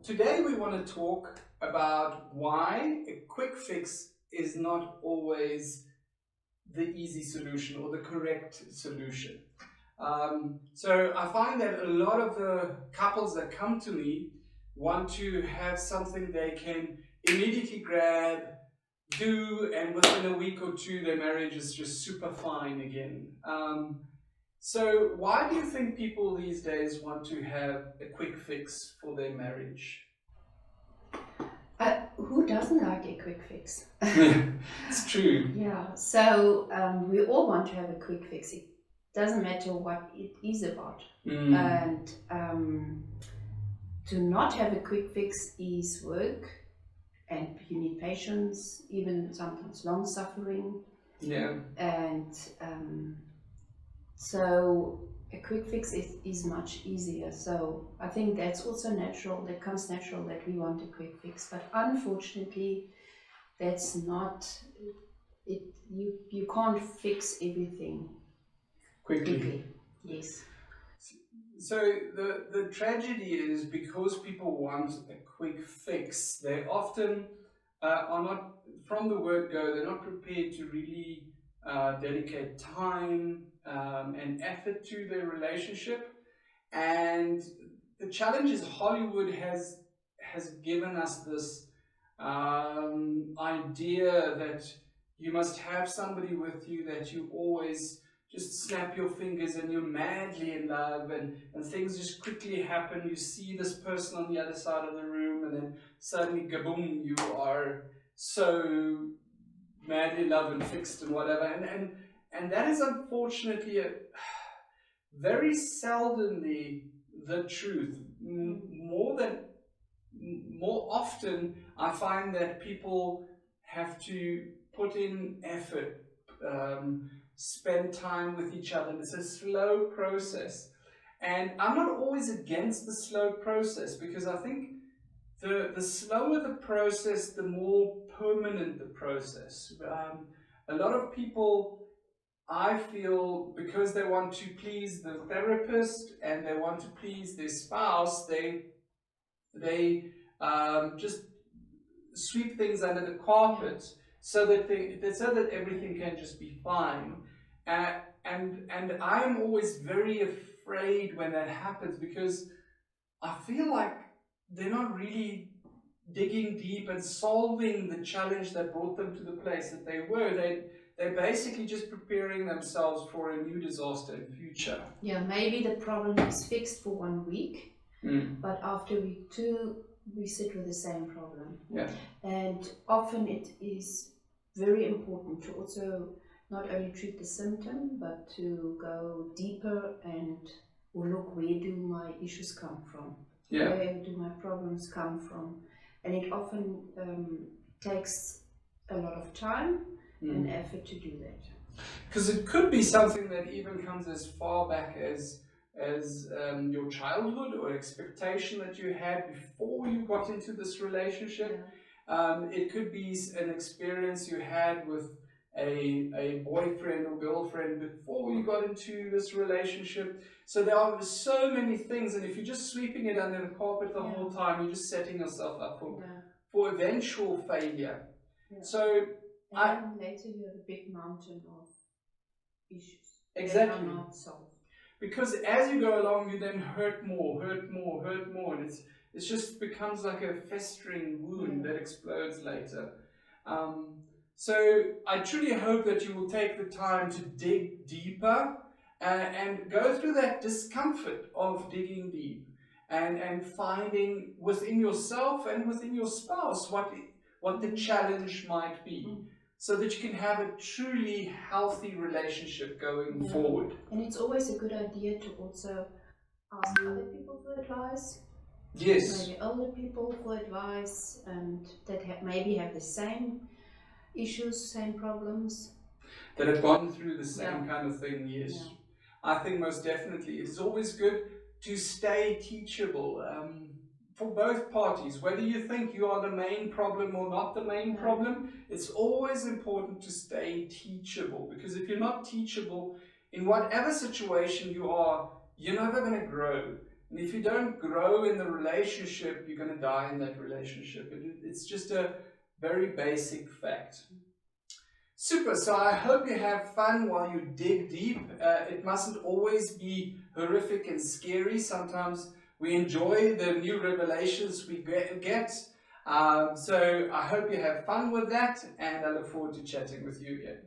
Today we want to talk about why a quick fix is not always the easy solution or the correct solution. So I find that a lot of the couples that come to me want to have something they can immediately grab, do, and within a week or two their marriage is just super fine again. So why do you think people these days want to have a quick fix for their marriage? Who doesn't like a quick fix? It's true. Yeah, so we all want to have a quick fix. It doesn't matter what it is about. And to not have a quick fix is work, and you need patience, even sometimes long suffering. Yeah. And so a quick fix is much easier. So I think that's also natural, that comes natural that we want a quick fix. But unfortunately, that's not it. You can't fix everything Quickly. Yes. So the tragedy is because people want a quick fix, they often are not, from the word go, they're not prepared to really dedicate time and effort to their relationship. And the challenge is Hollywood has given us this idea that you must have somebody with you that you always just snap your fingers and you're madly in love, and things just quickly happen. You see this person on the other side of the room, and then suddenly, kaboom, you are so madly in love and fixed and whatever. And that is unfortunately very seldomly the truth. More often, I find that people have to put in effort, spend time with each other. It's a slow process. And I'm not always against the slow process, because I think the slower the process, the more permanent the process. A lot of people, I feel, because they want to please the therapist and they want to please their spouse, they just sweep things under the carpet so that everything can just be fine. And I'm always very afraid when that happens, because I feel like they're not really digging deep and solving the challenge that brought them to the place that they were. They're basically just preparing themselves for a new disaster in future. Yeah, maybe the problem is fixed for 1 week, but after week 2, we sit with the same problem. Yeah. And often it is very important to also not only treat the symptom, but to go deeper and look, where do my issues come from? Yeah. Where do my problems come from? And it often takes a lot of time and effort to do that. Because it could be something that even comes as far back as your childhood, or expectation that you had before you got into this relationship. Yeah. It could be an experience you had with a boyfriend or girlfriend before you got into this relationship. So there are so many things, and if you're just sweeping it under the carpet the whole time, you're just setting yourself up for eventual failure. Yeah. So and later you have a big mountain of issues. Exactly. That are not solved. Because as you go along, you then hurt more, and it just becomes like a festering wound that explodes later. So I truly hope that you will take the time to dig deeper and go through that discomfort of digging deep and finding within yourself and within your spouse what the challenge might be. So that you can have a truly healthy relationship going forward. And it's always a good idea to also ask other people for advice. Yes. Maybe older people for advice, and that maybe have the same issues, same problems. That have gone through the same kind of thing, yes. Yeah. I think most definitely. It's always good to stay teachable. For both parties, whether you think you are the main problem or not the main problem, it's always important to stay teachable, because if you're not teachable in whatever situation you are, you're never going to grow. And if you don't grow in the relationship, you're going to die in that relationship. It's just a very basic fact. Super, so I hope you have fun while you dig deep. It mustn't always be horrific and scary. Sometimes we enjoy the new revelations we get. So I hope you have fun with that, and I look forward to chatting with you again.